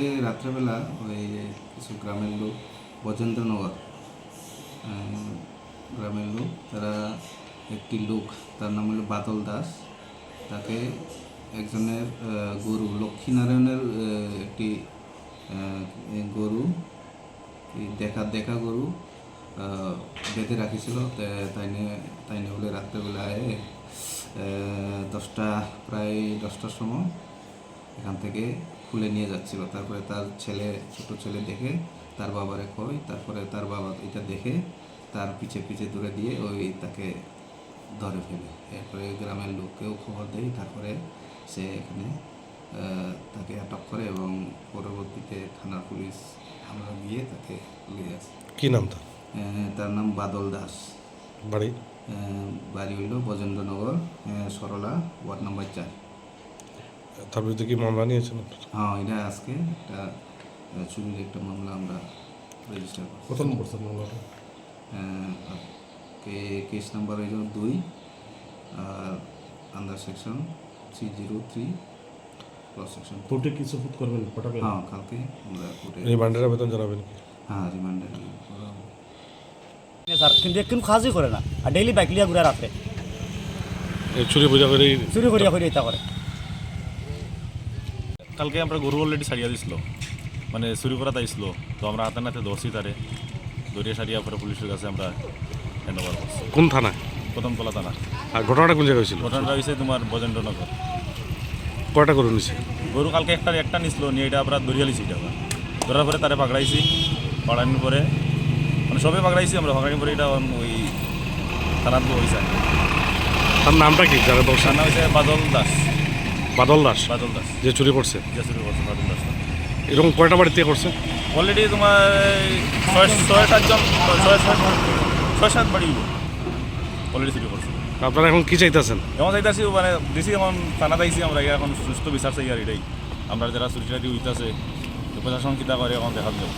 কালকে রাত্রেবেলা ওই কিছু গ্রামের লোক বজেন্দ্রনগর গ্রামের লোক তারা একটি লোক তার নাম হলো বাদল দাস, তাকে একজনের গরু লক্ষ্মীনারায়ণের একটি গরু দেখা গরু বেঁধে রাখিছিল। তাই নিয়ে বলে রাত্রেবেলায় প্রায় 10টার সময় এখান থেকে খুলে নিয়ে যাচ্ছিল। তারপরে তার ছোট ছেলে দেখে তার বাবারে কয়, তারপরে তার বাবা এটা দেখে তার পিছে দৌড়ে দিয়ে তাকে ধরে ফেলে। এরপরে গ্রামের লোককেও খবর দেয়, তারপরে সে এখানে তাকে আটক করে এবং পরবর্তীতে থানার পুলিশ আমরা গিয়ে তাকে নিয়ে আসে। কি নাম তার নাম বাদল দাস। বাড়ি হইল বজেন্দ্রনগর, সরলা, ওয়ার্ড নম্বর 4। তার বিরুদ্ধে কি মামলা নিয়েছেন? হ্যাঁ, এটা আজকে একটা চুরির একটা মামলা আমরা রেজিস্টার করছি। কত নম্বর স্যার মামলাটা? কেস নাম্বার হইল 2 আর আন্ডার সেকশন 303 ক্লস সেকশন। কোর্টে কি সবুত করবেন পাঠাবেন? হ্যাঁ, কালকে আমরা কোর্টে রিমান্ডের আবেদন জানাবেন কি? হ্যাঁ, রিমান্ডের স্যার কিন্তু একদিন কাজই করে না, আর ডেইলি বাইক লিয়া ঘুরে রাত্রে চুরি করিয়া এটা করে। কালকে আমরা গরু অলরেডি সারিয়া দিছিল, মানে চুরি করা তাইছিল, তো আমরা হাতে নাতে ধরছি তারে, ধরিয়া সারিয়া পরে পুলিশের কাছে আমরা হ্যান্ড ওভার করছি। কোন থানা? প্রথমতলা থানা। আর ঘটনাটা কোন জায়গায় হয়েছিল? ঘটনাটা হয়েছে তোমার বজেন্দ্রনগর। কয়টা গরু নিছে? গরু কালকে একটা নিছিল, নিয়ে এটা আমরা ধরিয়া লিছি। এটা ধরার পরে তারে পাকড়াইছি, পাকড়ানোর পরে মানে সবে পাকড়াইছি আমরা, পাকড়ানোর পরে এটা ওই থানার তো হয়েছে। তার নামটা কি যারা দশ? তার নাম হয়েছে বাদল দাস। বাদল দাস যে চুরি করছে? যে চুরি করছে বাদল দাস। এরকম কয়টা বাড়িতে করছে? অলরেডি তোমার 6-7 বাড়ি অলরেডি চুরি করছে। আপনারা এখন কি চাইতেছেন? এমন চাইতেছি মানে দিছি, এখন থানা চাইছি আমরা, এখন সুস্থ বিচার চাই। আর এটাই আমরা যারা চুরি টারি হইতেছে প্রশাসন কিতা করে এখন দেখা যাবে।